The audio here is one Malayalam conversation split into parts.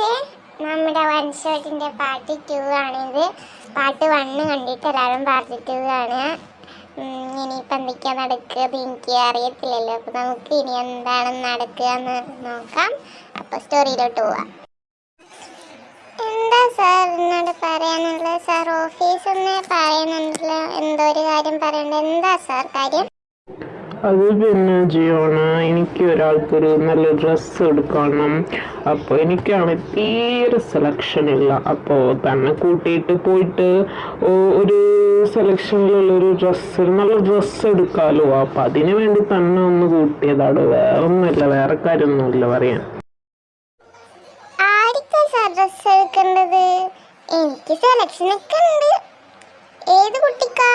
ഗൈസ്, നമ്മുടെ വൺ ഷോട്ടിൻ്റെ പാർട്ട് 2 ആണിത്. പാർട്ട് 1 കണ്ടിട്ട് എല്ലാവരും പാർട്ട് 2 കാണുക. ഇനിയിപ്പോൾ എന്തൊക്കെയാണ് നടക്കുക എനിക്ക് അറിയത്തില്ലല്ലോ. അപ്പോൾ നമുക്ക് ഇനി എന്താണ് നടക്കുക എന്ന് നോക്കാം. അപ്പോൾ സ്റ്റോറിയിലോട്ട് പോവാം. എന്താ സാർ എന്നോട് പറയാനുള്ളത്? സാർ ഓഫീസിൽ നിന്ന് പറയുന്നുണ്ടല്ലോ, എന്തോ ഒരു കാര്യം പറയണ്ട. എന്താ സാർ കാര്യം? അത് പിന്നെ ജിയോണ, എനിക്ക് ഒരാൾക്കൊരു നല്ല ഡ്രസ്സ് എടുക്കണം. അപ്പോൾ എനിക്കാണ് തീരെ സെലക്ഷൻ ഇല്ല. അപ്പോൾ തന്നെ കൂട്ടിയിട്ട് പോയിട്ട് ഒരു സെലക്ഷനിലുള്ളൊരു നല്ല ഡ്രസ്സ് എടുക്കാമല്ലോ. അപ്പോൾ അതിന് വേണ്ടി തന്നെ ഒന്ന് കൂട്ടിയതാണ്, വേറെ ഒന്നുമില്ല, വേറെ കാര്യമൊന്നുമില്ല പറയാൻ. ഡ്രസ്സ് എടുക്കേണ്ടത് എനിക്ക് സെലക്ഷനൊക്കെ ഉണ്ട്. ഏത് കുട്ടിക്കാ?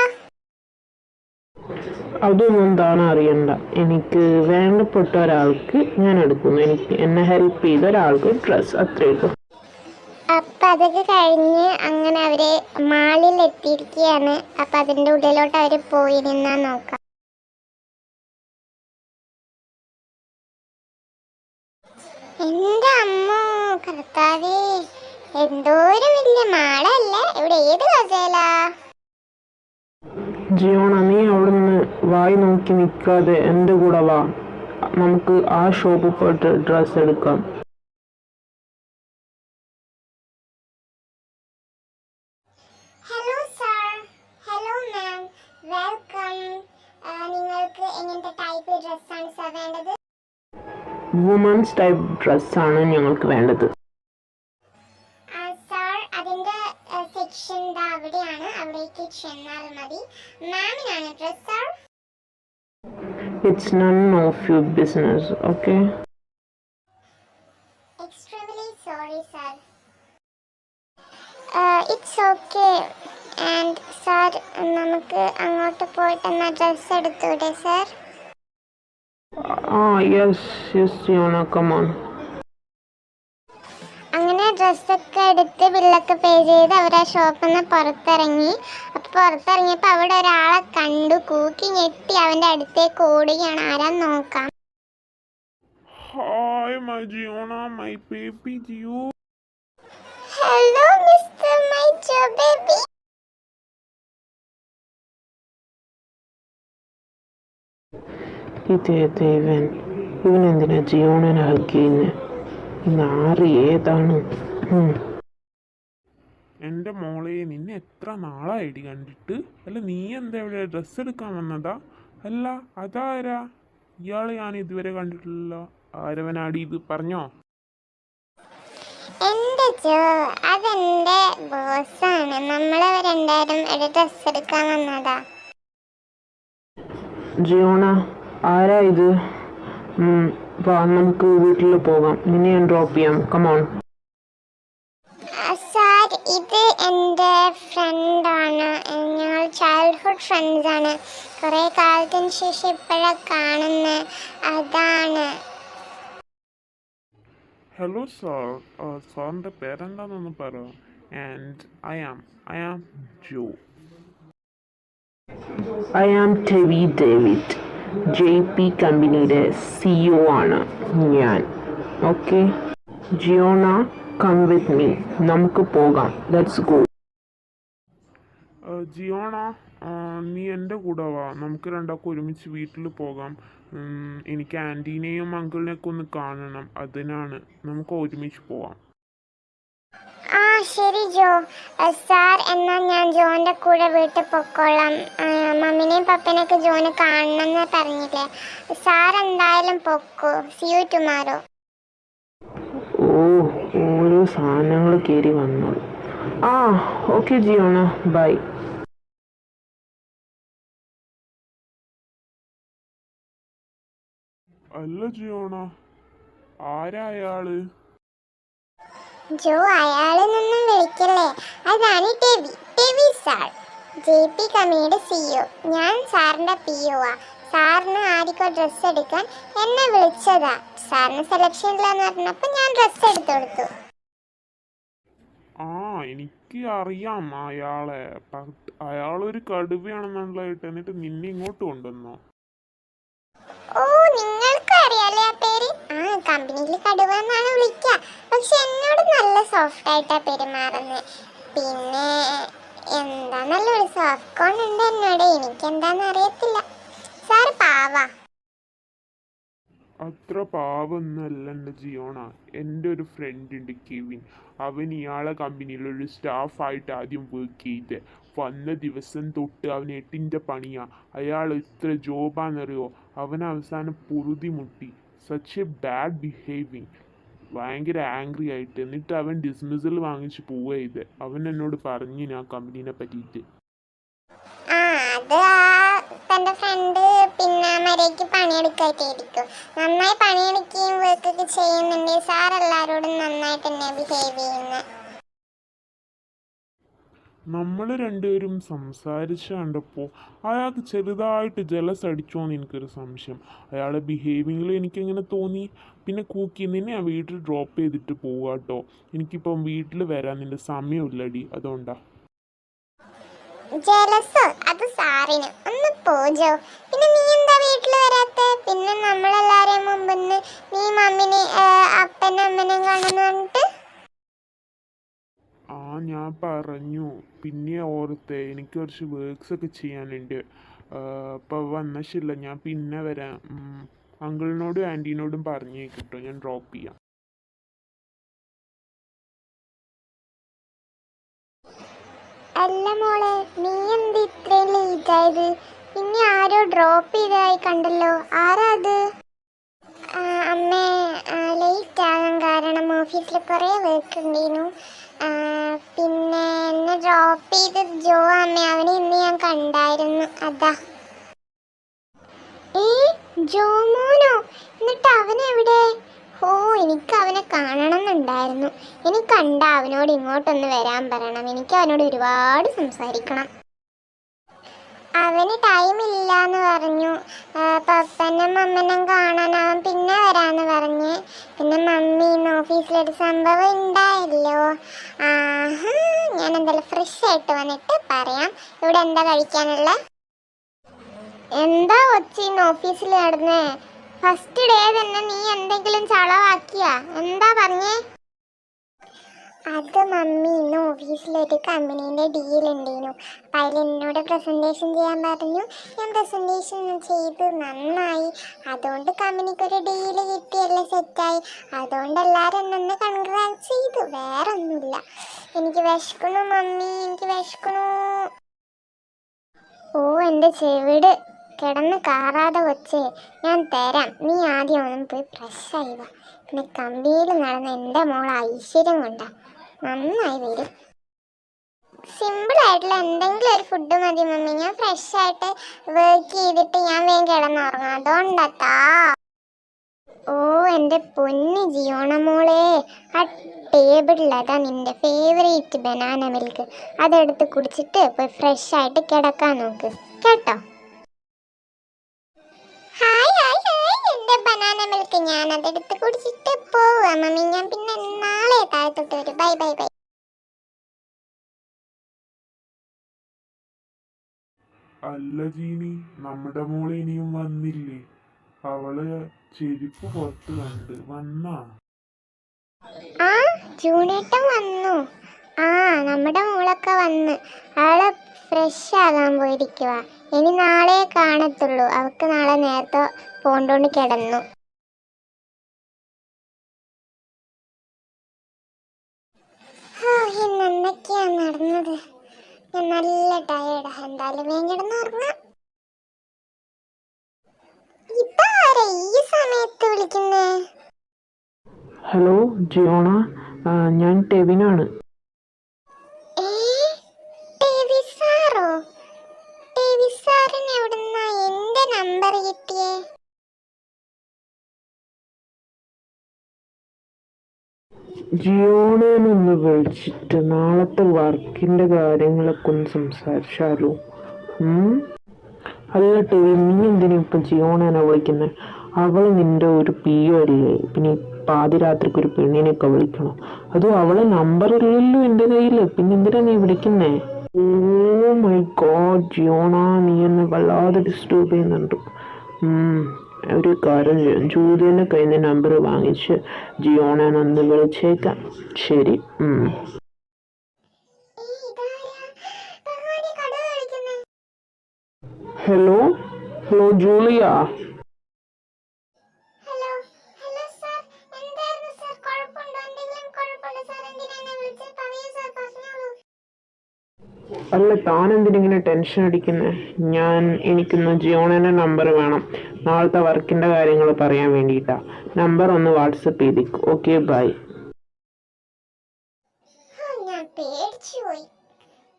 അതൊന്നും എന്താണ് അറിയണ്ട. എനിക്ക് വേണ്ടപ്പെട്ട ഒരാൾക്ക് ഞാൻ എടുക്കുന്നു. എന്നെ ഹെൽപ്പ് ചെയ്ത ഒരാൾക്ക് ഡ്രസ്സ്, അത്രേ ഉള്ളൂ. അപ്പം അതൊക്കെ കഴിഞ്ഞ് അങ്ങനെ അവര് മാളിൽ എത്തിയിരിക്കുകയാണ്. അപ്പം അതിൻ്റെ ഉള്ളിലോട്ട് അവർ പോയി നിന്നാ നോക്കാം. എൻ്റെ അമ്മോ കർത്താവേ, എന്തോരം വലിയ മാളല്ലേ! ഇവിടെ ഏത് കഥയിലാ? ജിയോണ, നീ അവിടുന്ന് വായി നോക്കി നിൽക്കാതെ എൻ്റെ കൂടെ വാ. നമുക്ക് ആ ഷോപ്പിൽ പോയിട്ട് ഡ്രസ്സ് എടുക്കാം. Hello sir, hello ma'am, welcome. നിങ്ങൾക്ക് എങ്ങനത്തെ ടൈപ്പ് ഡ്രസ്സാണ് സാർ വേണ്ടത്? വുമൻസ് ടൈപ്പ് ഡ്രസ്സാണ് ഞങ്ങൾക്ക് വേണ്ടത്. സാർ, അതിൻ്റെ സെക്ഷൻ അവിടെയാണ്, അവിടേക്ക് ചെന്നാൽ മതി. മാമിനാണ് dress sir. It's none of your business, okay? Extremely sorry, sir. It's okay. And sir, നമുക്ക് അങ്ങോട്ട് പോയിട്ട് ഡ്രസ് എടുത്തൂടെ sir? Yes, Jiona, come on. അങ്ങനെ ഡ്രസ്സൊക്കെ എടുത്ത് ബില്ലൊക്കെ പേ ചെയ്ത് അവർ ആ ഷോപ്പിൽ നിന്ന് പുറത്തിറങ്ങി. അപ്പോൾ പുറത്തിറങ്ങിയപ്പോൾ അവിടെ ഒരാളെ കണ്ടു. കൂക്കി ഞെട്ടി അവൻ്റെ അടുത്തേക്ക് ഓടുകയാണ്. ആരാന്ന് നോക്കാം. Hi, my Jiona, my baby Gio. Hello, Mr. My Joe baby. ഇവൻ എന്തിനാ ജിയോണനെ ഹഗ് ചെയ്യുന്നത്? നാറി ഏതാണ്? എൻ്റെ മോളെ, നിന്നെ എത്ര നാളായിടി കണ്ടിട്ട്. അല്ല, നീ എന്താ ഇവിടെ ഡ്രസ്സ് എടുക്കാൻ വന്നതാ? അല്ല, അതാരാ? ഇയാളെ ഞാൻ ഇതുവരെ കണ്ടിട്ടില്ലല്ലോ. ആരവനാടി ഇത്? പറഞ്ഞോ. എൻ്റെ ജോ, അതെൻ്റെ ബോസാണ്. നമ്മളെ രണ്ടായിരം ഒരു ഡ്രസ്സ് എടുക്കാൻ വന്നതാ. ജിയോണ, ആരാ ഇത്? വാ, നമുക്ക് വീട്ടിൽ പോകാം. നിന്നെ ഞാൻ ഡ്രോപ്പ് ചെയ്യാം. കമോൺ. സാർ, ഇത് എൻ്റെ ഫ്രണ്ടാണ്. ഞങ്ങൾ ചൈൽഡ്ഹുഡ് ഫ്രണ്ട്സാണ്. കുറേ കാലത്തിന് ശേഷം ഇപ്പോഴാണ് കാണുന്നത്. അതാണ്. ഹലോ സാർ, സാറിൻ്റെ പേരെന്താണെന്ന് പറ. And I am Jo. I am Tevi David. JP കമ്പനിയുടെ CEO ആണ് ഞാൻ. Okay Jiona, come with me. നമുക്ക് പോകാം. Let's go. ജിയോണ, നീ എൻ്റെ കൂടെ വാ. നമുക്ക് രണ്ടാൾക്കും ഒരുമിച്ച് വീട്ടിൽ പോകാം. എനിക്ക് ആൻറ്റീനെയും അങ്കിളിനെയൊക്കെ ഒന്ന് കാണണം. അതിനാണ്. നമുക്ക് ഒരുമിച്ച് പോവാം. ആ ശരി ജോ. സാർ, എന്നാൽ ഞാൻ ജോൻ്റെ കൂടെ വീട്ടിൽ പൊക്കോളാം. മമ്മിനെയും പപ്പനെയൊക്കെ ജോനെ കാണണമെന്ന് പറഞ്ഞില്ലേ. സാർ എന്തായാലും പൊക്കോ. See you tomorrow. ഓരോ സാധനങ്ങൾ കയറി വന്നു. Okay Jiona, bye. അല്ല ജിയോണ, ആരാ അയാള്? ജോ, അയാളെന്നൊന്നും വിളിക്കല്ലേ. അതാണ് ടെവി സാർ, JP കമ്പനിയുടെ CEO. ഞാൻ സാറിൻ്റെ PO ആ. സാറിന് ആർക്കോ ഡ്രസ്സ് എടുക്കാൻ എന്നെ വിളിച്ചതാ. സാറിന് സെലക്ഷൻ ഇല്ലാന്ന് പറഞ്ഞപ്പോൾ ഞാൻ ഡ്രസ്സ് എടുത്തു കൊടുത്തു. എനിക്ക് അറിയാം അയാളെ. അയാളൊരു കടുവയാണെന്നുള്ളതായിട്ട്. എന്നിട്ട് നിന്നെ ഇങ്ങോട്ട് കൊണ്ടുവന്നോ? ഓ, നിങ്ങൾക്ക് അറിയാലേ ആ പേര്? കമ്പനിയിൽ കടുവ എന്നാണ് വിളിക്കുക. പക്ഷെ എന്നോട് നല്ല സോഫ്റ്റ് ആയിട്ടാ പെരുമാറുന്നത്. പിന്നെ എന്താ നല്ലൊരു സോഫ്റ്റ് കോൺ ഉണ്ട് എന്നോട്, എനിക്കെന്താന്ന് അറിയത്തില്ല. സാർ പാവാ. അത്ര പാവൊന്നുമല്ല എൻ്റെ ജിയോണ. എൻ്റെ ഒരു ഫ്രണ്ട് ഉണ്ട് കെവിൻ. അവൻ ഇയാളെ കമ്പനിയിലൊരു സ്റ്റാഫായിട്ട് ആദ്യം വർക്ക് ചെയ്ത് വന്ന ദിവസം തൊട്ട് അവൻ 8ൻ്റെ പണിയാ. അയാൾ എത്ര ജോബാണെന്നറിയോ? അവൻ അവസാനം പൊറുതി മുട്ടി. Such A bad behaving. ഭയങ്കര ആംഗ്രി ആയിട്ട്. എന്നിട്ട് അവൻ ഡിസ്മിസൽ വാങ്ങിച്ച് പോവുക ചെയ്ത്. അവൻ എന്നോട് പറഞ്ഞു ആ കമ്പനീനെ പറ്റിയിട്ട്. ആ അത് തൻ്റെ ഫ്രണ്ട് പിന്നെ മര്യാദയ്ക്ക് പണിയെടുക്കായിട്ടായിരിക്കും. നന്നായി പണിയെടുക്കുകയും വർക്കൊക്കെ ചെയ്യുന്നുണ്ട്. സാർ എല്ലാവരോടും നന്നായിട്ട് തന്നെ ബിഹേവ് ചെയ്യുന്നത്. നമ്മൾ രണ്ടുപേരും സംസാരിച്ച് കണ്ടപ്പോൾ അയാൾക്ക് ചെറുതായിട്ട് ജലസ് അടിച്ചോന്ന് എനിക്കൊരു സംശയം. അയാളുടെ ബിഹേവിങ്ങിൽ എനിക്കങ്ങനെ തോന്നി. പിന്നെ കൂക്കി നിന്നെ ഞാൻ വീട്ടിൽ ഡ്രോപ്പ് ചെയ്തിട്ട് പോവാട്ടോ. എനിക്കിപ്പം വീട്ടിൽ വരാൻ നിൻ്റെ സമയമില്ലടി, അതുകൊണ്ടാ. ജലസോ? അത് സാറിന് ഒന്ന് പോജോ. പിന്നെ നീ എന്താ വീട്ടിൽ വരാത്ത? പിന്നെ നമ്മളെല്ലാരെയും മുമ്പ് നീ മമ്മിനെ അപ്പനും അമ്മനെയും കാണുന്നു പറഞ്ഞിട്ട്. ആ ഞാൻ പറഞ്ഞു. പിന്നെ ഓർത്തെ എനിക്ക് കുറച്ച് വർക്ക്സ് ഒക്കെ ചെയ്യാനുണ്ട്. അപ്പോൾ വന്നില്ല. ഞാൻ പിന്നെ വരാം. അങ്കിളിനോടും ആൻറ്റീനോടും പറഞ്ഞേക്കിട്ടോ, ഞാൻ ഡ്രോപ്പ് ചെയ്യാം. അല്ല മോളെ, നീ എന്ത് ഇത്രയും ലേറ്റ് ആയത്? പിന്നെ ആരോ ഡ്രോപ്പ് ചെയ്തതായി കണ്ടല്ലോ, ആരാ അത്? അമ്മേ, ലേറ്റ് ആകാൻ കാരണം ഓഫീസിൽ കുറേ വർക്ക് ഉണ്ടായിരുന്നു. പിന്നെ എന്നെ ഡ്രോപ്പ് ചെയ്ത് ജോ അമ്മ, അവനെ ഇന്ന് ഞാൻ കണ്ടായിരുന്നു, അതാ. ജോമോനോ? എന്നിട്ട് അവനെവിടെ? ഓ, എനിക്ക് അവനെ കാണണം എന്നുണ്ടായിരുന്നു. എനിക്ക് കണ്ട അവനോട് ഇങ്ങോട്ടൊന്ന് വരാൻ പറയണം. എനിക്ക് അവനോട് ഒരുപാട് സംസാരിക്കണം. അവന് ടൈമില്ല എന്ന് പറഞ്ഞു. പപ്പനും മമ്മനും കാണാൻ അവൻ പിന്നെ വരാന്ന് പറഞ്ഞ്. പിന്നെ മമ്മി ഇന്ന് ഓഫീസിലൊരു സംഭവം ഉണ്ടായല്ലോ. ഞാൻ എന്തായാലും ഫ്രഷ് ആയിട്ട് വന്നിട്ട് പറയാം. ഇവിടെ എന്താ കഴിക്കാനുള്ള? എന്താ കൊച്ചി ഇന്ന് ഓഫീസിൽ നടന്നേ? ഫസ്റ്റ് ഡേ തന്നെ നീ എന്തെങ്കിലും ചളവാക്കിയാ? എന്താ പറഞ്ഞേ? അത് മമ്മി ഇന്ന് ഓഫീസിലൊരു കമ്പനീൻ്റെ ഡീൽ ഉണ്ടേനു. അപ്പം അതിൽ എന്നോട് പ്രസൻറ്റേഷൻ ചെയ്യാൻ പറഞ്ഞു. ഞാൻ പ്രസൻറ്റേഷൻ ചെയ്ത് നന്നായി. അതുകൊണ്ട് കമ്പനിക്കൊരു ഡീല് കിട്ടിയല്ലേ, സെറ്റായി. അതുകൊണ്ട് എല്ലാവരും എന്നെ കൺഗ്രാറ്റ്സ് ചെയ്തു. വേറെ ഒന്നുമില്ല. എനിക്ക് വിശക്കണു മമ്മി, എനിക്ക് വിശക്കണു. ഓ എൻ്റെ ചെവിട് കിടന്ന് കാറാതെ കൊച്ചേ, ഞാൻ തരാം. നീ ആദ്യം ഒന്നും പോയി ഫ്രഷ് ആയിവ. പിന്നെ കമ്പിയിൽ നടന്ന എൻ്റെ മോൾ ഐശ്വര്യം കൊണ്ടാ. നന്നായി വരും. സിമ്പിളായിട്ടുള്ള എന്തെങ്കിലും ഒരു ഫുഡ് മതി മമ്മി. ഞാൻ ഫ്രഷ് ആയിട്ട് വർക്ക് ചെയ്തിട്ട് ഞാൻ വേഗം കിടന്നുറങ്ങാം, അതുകൊണ്ടാ. ഓ എൻ്റെ പൊന്ന് ജിയോണ മോളെ, ആ ടേബിളിൽ അതാ നിൻ്റെ ഫേവറേറ്റ് ബനാന മിൽക്ക്. അതെടുത്ത് കുടിച്ചിട്ട് പോയി ഫ്രഷ് ആയിട്ട് കിടക്കാൻ നോക്ക് കേട്ടോ. ഹായ് ഹായ് ഹായ്, എൻ്റെ ബനാന മിൽക്ക്. ഞാൻ അതെടുത്ത് കുടിച്ചിട്ട് പോവാ മമ്മി. ഞാൻ പിന്നെ നാളെ താഴത്തോട്ട് വരും. Bye bye bye. അല്ല ജീനി, നമ്മുടെ മോള് ഇനിയും വന്നില്ലേ? അവള് ചെരുപ്പ് പുറത്ത് കണ്ട് വന്നാ? ആ ജൂണേട്ടൻ വന്നു. നമ്മുടെ മോളൊക്കെ വന്ന്. അവളെ ഫ്രഷ് ആകാൻ പോയിരിക്കുക. ഇനി നാളെ കാണത്തുള്ളൂ. അവൾക്ക് നാളെ നേരത്തെ പോണ്ടോണ്ട് കിടന്നു. ഇന്ന് എന്തൊക്കെയാ നടന്നത്? ഞാൻ നല്ല ടയേർഡാ. എന്തായാലും വേഗം കിടന്നുറങ്ങാം. ഇതാരാ ഈ സമയത്ത് വിളിക്കുന്നേ? ഹലോ ജിയോണ, ഞാൻ ടെവിനാണ്. ടെവിസാറോ? ടെവിസാറിന് എവിടുന്നാ എൻ്റെ നമ്പർ കിട്ടിയേ? ജിയോണേനൊന്ന് വിളിച്ചിട്ട് നാളത്തെ വർക്കിൻ്റെ കാര്യങ്ങളൊക്കെ ഒന്ന് സംസാരിച്ചാലോ? അല്ല ടെവി, നീ എന്തിനാ ഇപ്പം ജിയോണേനെ വിളിക്കുന്നത്? അവൾ നിൻ്റെ ഒരു പിയോ അല്ലേ? പിന്നെ പാതിരാത്രിക്ക് ഒരു പെണ്ണിനെയൊക്കെ വിളിക്കണം? അതും അവളെ നമ്പർ ഇല്ലല്ലോ എൻ്റെ കയ്യിൽ. പിന്നെ എന്തിനാ നീ വിളിക്കുന്നേ? ഓ മൈ ഗോഡ് ജിയോണ, നീ എന്നെ വല്ലാതെ ഡിസ്റ്റർബ് ചെയ്യുന്നുണ്ട്. ഒരു കാര്യം ചെയ്യാം, ജൂലിയൻ്റെ കയ്യിൽ നിന്ന് നമ്പർ വാങ്ങിച്ച് ജിയോണെ ഒന്ന് വിളിച്ചേക്കാം. ശരി. Hello hello Julia. Hello hello sir, എന്തായിരുന്നു സർ? കുഴപ്പമുണ്ടോ? എന്തെങ്കിലും കുഴപ്പമുണ്ടോ സർ? എന്തിനാ എന്നെ വിളിച്ചത്? പറയൂ സർ, പറഞ്ഞോളൂ. അല്ല, താൻ എന്തിനിങ്ങനെ ടെൻഷൻ അടിക്കുന്നത്? എനിക്കിന്ന് ജിയോണേൻ്റെ നമ്പർ വേണം, നാളത്തെ വർക്കിൻ്റെ കാര്യങ്ങൾ പറയാൻ വേണ്ടിയിട്ടാണ്. നമ്പർ ഒന്ന് വാട്സപ്പ് ചെയ്തേക്ക്. Okay, bye. ഞാൻ പേടിച്ചു പോയി.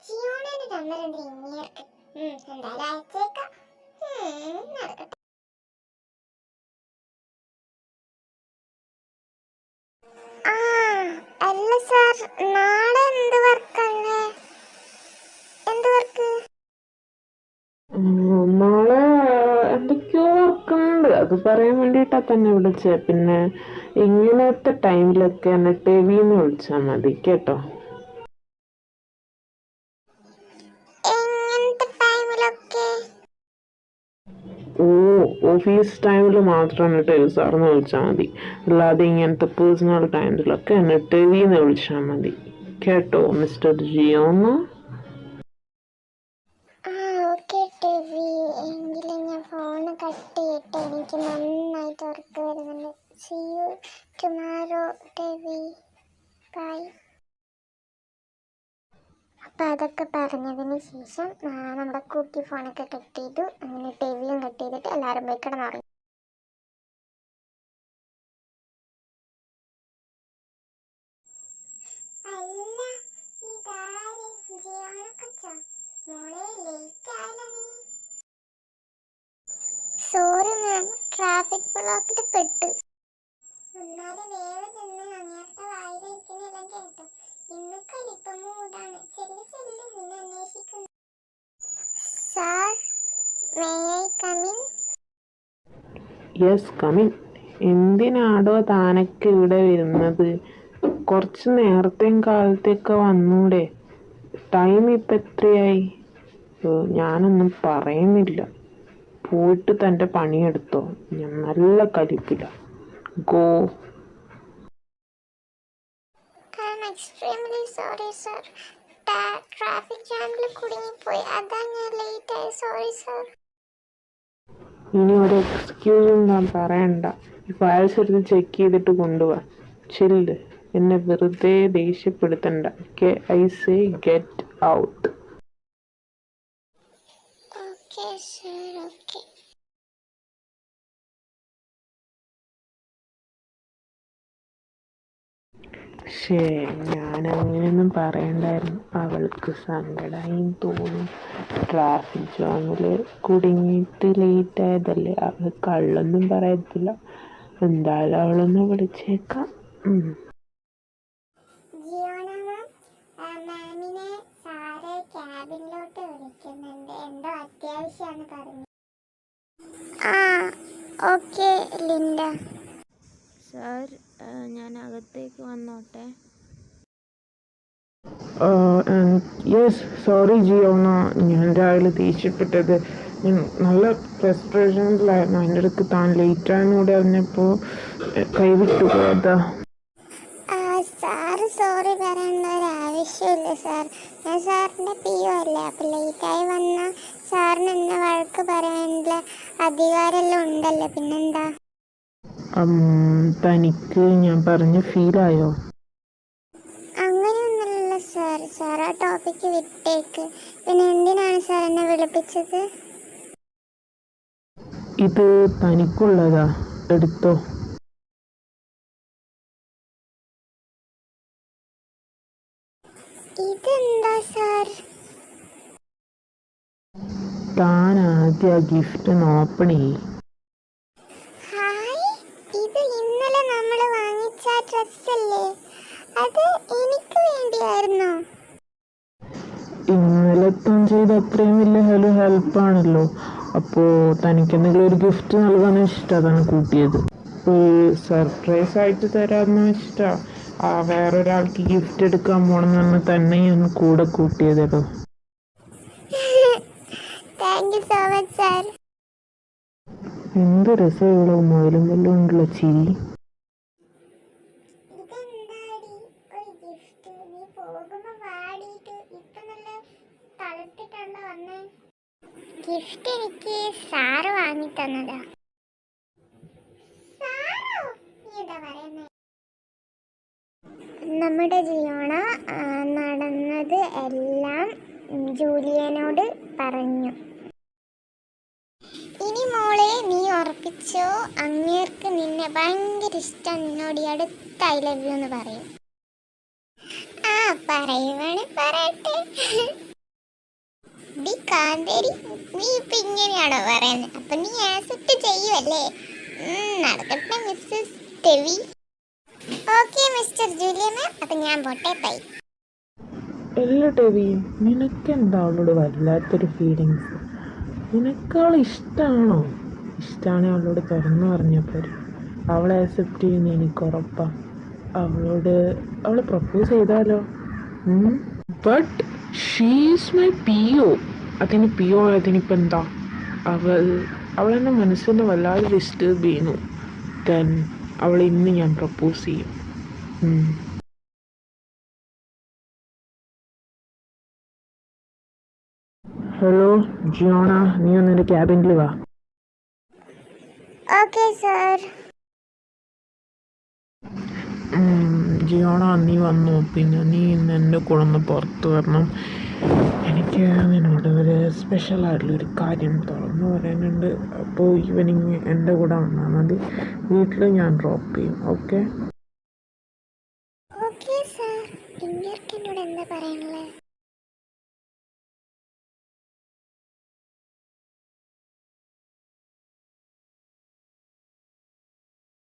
ജിയോണേന്റെ നമ്പർ എന്തിനാ ഇങ്ങേർക്ക്? എന്തായാലും അയച്ചേക്കാം. നടക്കട്ടെ. ആ, അല്ല സർ, നാളെ എന്ത് വർക്കല്ലേ? എന്ത് വർക്ക്? നാളെ എന്തൊക്കെയോ വർക്കുണ്ട്, അത് പറയാൻ വേണ്ടിയിട്ടാ തന്നെ വിളിച്ചത്. പിന്നെ ഇങ്ങനത്തെ ടൈമിലൊക്കെ എന്നെ ടെവിന്ന് വിളിച്ചാൽ മതി കേട്ടോ. എങ്ങനത്തെ ടൈമിലൊക്കെ? ഓഫീസ് ടൈമിൽ മാത്രം എന്നെ ടെവി സാറിന് വിളിച്ചാൽ മതി, അല്ലാതെ ഇങ്ങനത്തെ പേഴ്സണൽ ടൈമിലൊക്കെ എന്നെ ടെവിന്ന് വിളിച്ചാൽ മതി കേട്ടോ, മിസ്റ്റർ ജിയോന്ന്. ഓക്കെ ടെവി, എങ്കിലും ഞാൻ ഫോണ് കട്ട് ചെയ്യട്ടെ, എനിക്ക് നന്നായിട്ട് ഉറക്കം വരുന്നുണ്ട്. See you tomorrow Tevi, bye. അപ്പം അതൊക്കെ പറഞ്ഞതിന് ശേഷം നമ്മുടെ കുട്ടി ഫോണൊക്കെ കട്ട് ചെയ്തു. അങ്ങനെ ടെവിയും കട്ട് ചെയ്തിട്ട് എല്ലാവരും പോയി കിടന്നുറങ്ങി. അല്ല, ഇതാര്? ജിയോണക്കൊച്ചോ? മോളെ, ലേറ്റ് ആയല്ലോ നീ. സോറി മാം, ട്രാഫിക് ബ്ലോക്കിൽ പെട്ടു. എന്നാലും വേഗം ചെന്ന് അങ്ങേരുടെ വായിലിരിക്കുന്നില്ല കേട്ടോ. ഇന്ന് കളിപ്പ മൂടാണ്. ചെല്ലു ചെല്ലു, നിന്നെ അന്വേഷിക്കുന്നു. Sir, may I come in? Yes, come in. എന്തിനാടോ താനൊക്കെ ഇവിടെ വരുന്നത്? കുറച്ച് നേരത്തെയും കാലത്തെയൊക്കെ വന്നൂടെ? ടൈം ഇപ്പം എത്രയായി? ഞാനൊന്നും പറയുന്നില്ല, പോയിട്ട് തൻ്റെ പണിയെടുത്തോ. ഞാൻ നല്ല കലിപ്പില്ല. Go. I am extremely sorry sir. Traffic ജാമിൽ കുടുങ്ങിപ്പോയി, അതാ ഞാൻ ലേറ്റ് ആയി. Sorry sir. ഇനി ഒരു എക്സ്ക്യൂസും ഞാൻ പറയണ്ട. ഈ ഫയൽസ് എടുത്ത് ചെക്ക് ചെയ്തിട്ട് കൊണ്ടുപോവാ. ചില്ല്, എന്നെ വെറുതെ ദേഷ്യപ്പെടുത്തണ്ട. I say get out. Okay sir, okay. ഞാനങ്ങനെയൊന്നും പറയണ്ടായിരുന്നു. അവൾക്ക് സങ്കടമായും തോന്നും. ട്രാഫിക് ജാമിൽ കുടുങ്ങിയിട്ട് ലേറ്റ് ആയതല്ലേ. അവൾ കള്ളൊന്നും പറയത്തില്ല. എന്തായാലും അവളൊന്ന് വിളിച്ചേക്കാം. ജിയോണ മാമിനെ സാറ് ക്യാബിനിലോട്ട് വിളിക്കുന്നുണ്ട്, എന്തോ അത്യാവശ്യമാണ് പറഞ്ഞു. Okay Linda. സാർ, ഞാൻ അകത്തേക്ക് വന്നോട്ടെ? യെസ്, സോറി ജിയോണ, ഞാൻ രാവിലെ ദേഷ്യപ്പെട്ടത്. ഞാൻ നല്ല ഫ്രസ്ട്രേഷനിലായിരുന്നു. അതിൻ്റെ ഇടയ്ക്ക് താൻ ലേറ്റായെന്ന് കൂടെ അറിഞ്ഞപ്പോൾ കൈവിട്ടു പോയതാ. സാറ് സോറി പറയേണ്ട ഒരു ആവശ്യമില്ല സാർ. ഞാൻ സാറിൻ്റെ PO അല്ലേ, അപ്പം ലേറ്റായി വന്നാൽ സാറിന് എന്നെ വഴക്ക് പറയാനുള്ള അധികാരമെല്ലാം ഉണ്ടല്ലോ, പിന്നെന്താ. തനിക്ക് ഞാൻ പറഞ്ഞ ഫീലായോ? അങ്ങനെയൊന്നുമല്ല സാർ. സാർ ആ ടോപ്പിക്ക് വിട്ടേക്ക്. പിന്നെ എന്തിനാണ് സാർ എന്നെ വിളിപ്പിച്ചത്? ഇത് തനിക്കുള്ളതാ, എടുത്തോ. ഇതെന്താ സാർ? താൻ ആദ്യം ആ ഗിഫ്റ്റ് ഓപ്പൺ ചെയ്യ്. ഹായ്, ഇത് ഇന്നലെ നമ്മൾ വാങ്ങിച്ച ഡ്രസ്സല്ലേ? അത് എനിക്ക് വേണ്ടിയായിരുന്നോ? ഇന്നലെ താൻ ചെയ്ത് അത്രയും വലിയ ഹെൽപ്പാണല്ലോ. അപ്പോൾ തനിക്ക് എന്തെങ്കിലും ഒരു ഗിഫ്റ്റ് നൽകാൻ ഇഷ്ടമാണ് കൂട്ടിയത്. സർപ്രൈസ് ആയിട്ട് തരാമെന്ന് വെച്ചിട്ടാ വേറൊരാൾക്ക് ഗിഫ്റ്റ് എടുക്കാൻ പോകണമെന്ന് പറഞ്ഞ് തന്നെ ഞാൻ കൂടെ കൂട്ടിയതല്ലോ. Thank you so much sir. എന്ത് രസമുള്ള മുയലും വല്ലതും ഉണ്ടല്ലോ ചിരി. ഇതെന്താടി ഒരു ഗിഫ്റ്റ്? നീ പോകുമ്പോ വാടിയിട്ട് ഇപ്പൊ നല്ല തളർത്തിട്ടാണോ വന്നേ? ഗിഫ്റ്റ് എനിക്ക് സാറ് വാങ്ങി തന്നതാ. സാറോ? നീ എന്താ പറയുന്നേ? നമ്മുടെ ജിയോണ നടന്നത് എല്ലാം ജൂലിയനോട് പറഞ്ഞു. ഇനി മോളെ നീ ഉറപ്പിച്ചോ, അങ്ങേർക്ക് നിന്നെ ഭയങ്കര ഇഷ്ടം, നിന്നോട് ഈ അടുത്ത ഐ ലവ് യു എന്ന് പറയും. ആ പറയുവാണ്, പറയട്ടെ. ഡി കാന്തേരി, നീ ഇപ്പൊ ഇങ്ങനെയാണോ പറയുന്നത്? അപ്പൊ നീ ആക്സെപ്റ്റ് ചെയ്യുമല്ലേ? നടക്കട്ടെ Mrs Tevy. Okay mister Julia മാം, അപ്പൊ ഞാൻ പോട്ടെ, ബൈ. എല്ലാ ടെവിയും നിനക്കെന്താ അവളോട് വല്ലാത്തൊരു ഫീലിങ്സ്? നിനക്കവളെ ഇഷ്ടമാണോ? ഇഷ്ടമാണെങ്കിൽ അവളോട് തുറന്നു പറഞ്ഞപ്പോൾ അവളെ ആക്സെപ്റ്റ് ചെയ്യുന്ന എനിക്ക് ഉറപ്പാണ്. അവൾ പ്രപ്പോസ് ചെയ്താലോ? But she's my PO. അതിന് പിഒ അതിനിപ്പോൾ എന്താ? അവളെന്നെ മനസ്സിന് വല്ലാതെ ഡിസ്റ്റർബ് ചെയ്യുന്നു. ദെൻ അവൾ ഇന്ന് ഞാൻ പ്രപ്പോസ് ചെയ്യും. ഹലോ ജിയോണ, നീ ഒന്ന് എൻ്റെ ക്യാബിനിൽ വാ. Okay sir. ജിയോണ, നീ വന്നു. പിന്നെ നീ ഇന്ന് എൻ്റെ കൂടെ ഒന്ന് പുറത്ത് വരണം. എനിക്ക് നിന്നോട് ഒരു സ്പെഷ്യലായിട്ടുള്ളൊരു കാര്യം തുറന്നു പറയാനുണ്ട്. അപ്പോൾ ഈവനിങ് എൻ്റെ കൂടെ വന്നാൽ മതി. വീട്ടിൽ ഞാൻ ഡ്രോപ്പ് ചെയ്യും. ഓക്കെ?